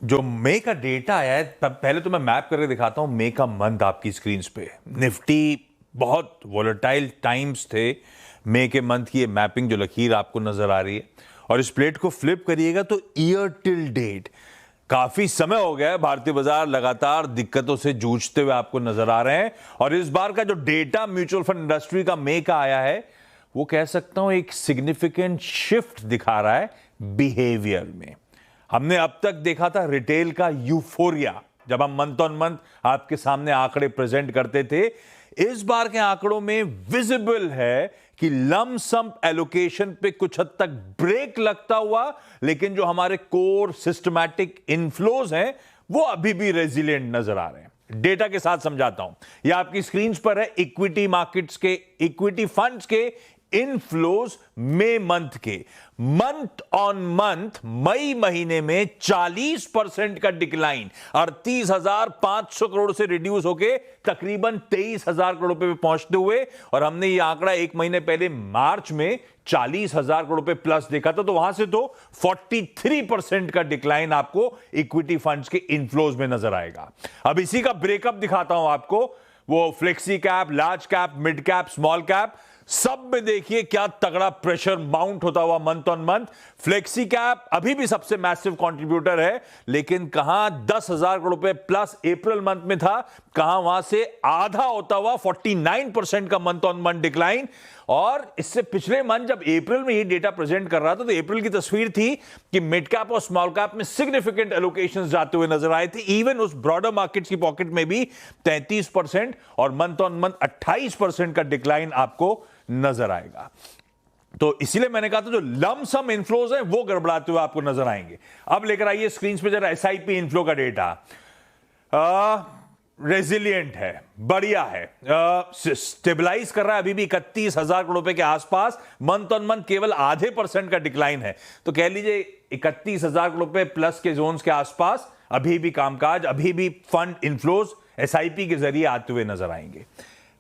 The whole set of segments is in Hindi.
जो मई का डेटा आया है, पहले तो मैं मैप करके दिखाता हूं मई का मंथ आपकी स्क्रीन पे। निफ्टी बहुत वोलेटाइल टाइम्स थे। मई के मंथ की ये मैपिंग जो लकीर आपको नजर आ रही है, और इस प्लेट को फ्लिप करिएगा तो ईयर टिल डेट काफी समय हो गया है भारतीय बाजार लगातार दिक्कतों से जूझते हुए आपको नजर आ रहे हैं। और इस बार का जो डेटा म्यूचुअल फंड इंडस्ट्री का मई का आया है, वो कह सकता हूं एक सिग्निफिकेंट शिफ्ट दिखा रहा है बिहेवियर में। हमने अब तक देखा था रिटेल का यूफोरिया, जब हम मंथ ऑन मंथ आपके सामने आंकड़े प्रेजेंट करते थे। इस बार के आंकड़ों में विजिबल है कि लम सम एलोकेशन पे कुछ हद तक ब्रेक लगता हुआ, लेकिन जो हमारे कोर सिस्टमैटिक इनफ्लोज हैं वो अभी भी रेजिलिएंट नजर आ रहे हैं। डेटा के साथ समझाता हूं, यह आपकी स्क्रीन पर है इक्विटी मार्केट्स के, इक्विटी फंड्स के इनफ्लोज मई मंथ के। मंथ ऑन मंथ मई महीने में 40% का डिक्लाइन, 38,500 करोड़ से रिड्यूस होके तकरीबन 23,000 करोड़ पे पहुंचते हुए। और हमने ये आंकड़ा एक महीने पहले मार्च में 40,000 करोड़ पे प्लस देखा था, तो वहां से तो 43% का डिक्लाइन आपको इक्विटी फंड्स के इनफ्लोज में नजर आएगा। अब इसी का ब्रेकअप दिखाता हूं आपको, वो flexi cap, large cap, mid cap, small cap, सब में देखिए क्या तगड़ा प्रेशर माउंट होता हुआ month on month. Flexi cap अभी भी सबसे मैसिव कंट्रीब्यूटर है, लेकिन कहां 10,000 करोड़ रुपए प्लस अप्रैल मंथ में था, कहां वहां से आधा होता हुआ 49% का मंथ ऑन मंथ डिक्लाइन। और इससे पिछले मंथ जब अप्रैल में ये डेटा प्रेजेंट कर रहा था, तो अप्रैल की तस्वीर थी कि मिड कैप और स्मॉल कैप में सिग्निफिकेंट एलोकेशंस जाते हुए नजर आए थे। इवन उस ब्रॉडर मार्केट्स की पॉकेट में भी 33% और मंथ ऑन मंथ 28% का डिक्लाइन आपको नजर आएगा। तो इसीलिए मैंने कहा था जो लमसम इनफ्लोज हैं वो गड़बड़ाते हुए आपको नजर आएंगे। अब लेकर आइए स्क्रीन पे जरा एसआईपी इनफ्लो का डेटा। रेजिलिएंट है, बढ़िया है, स्टेबलाइज कर रहा है, अभी भी 31,000 करोड़ रुपए के आसपास। मंथ ऑन मंथ केवल आधे % का डिक्लाइन है, तो कह लीजिए 31,000 करोड़ रुपए प्लस के जोन्स के आसपास अभी भी कामकाज, अभी भी फंड इनफ्लोज एसआईपी के जरिए आते हुए नजर आएंगे।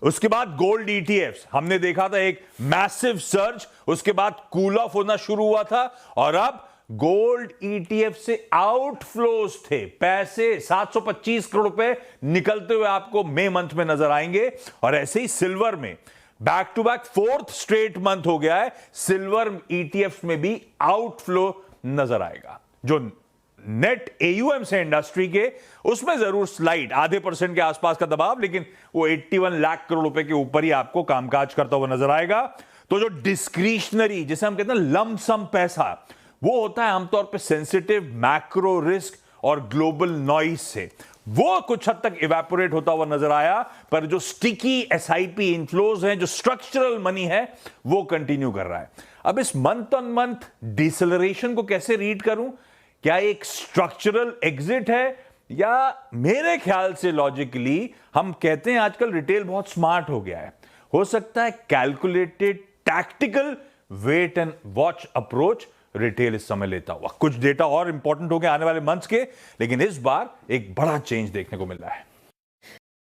उसके बाद गोल्ड ईटीएफ्स हमने देखा था एक मैसिव सर्ज, उसके बाद कूल ऑफ होना शुरू हुआ था, और अब गोल्ड ईटीएफ से आउटफ्लोज थे, पैसे 725 करोड़ रुपए निकलते हुए आपको मई मंथ में नजर आएंगे। और ऐसे ही सिल्वर में back to back 4th straight month हो गया है, सिल्वर ईटीएफ में भी आउटफ्लो नजर आएगा। जो नेट एयूएम से इंडस्ट्री के, उसमें जरूर स्लाइड आधे % के आसपास का दबाव, लेकिन वो 81 लाख करोड़ रुपए के ऊपर ही आपको कामकाज करता हुआ नजर आएगा। तो जो डिस्क्रिशनरी, जिसे हम कहते हैं लमसम पैसा, वो होता है आमतौर पे सेंसिटिव मैक्रो रिस्क और ग्लोबल नॉइज से, वो कुछ हद तक इवेपोरेट होता हुआ नजर आया। पर जो स्टिकी एसआईपी इनफ्लोज हैं, जो स्ट्रक्चरल मनी है, वो कंटिन्यू कर रहा है। अब इस मंथ ऑन मंथ डिसेलरेशन को कैसे रीड करूं? क्या एक स्ट्रक्चरल एग्जिट है, या मेरे ख्याल से लॉजिकली हम कहते हैं आजकल रिटेल बहुत स्मार्ट हो गया है, हो सकता है calculated tactical wait and watch approach retail इस समय लेता हुआ। कुछ डेटा और इंपॉर्टेंट हो गए आने वाले मंथ्स के, लेकिन इस बार एक बड़ा चेंज देखने को मिल रहा है।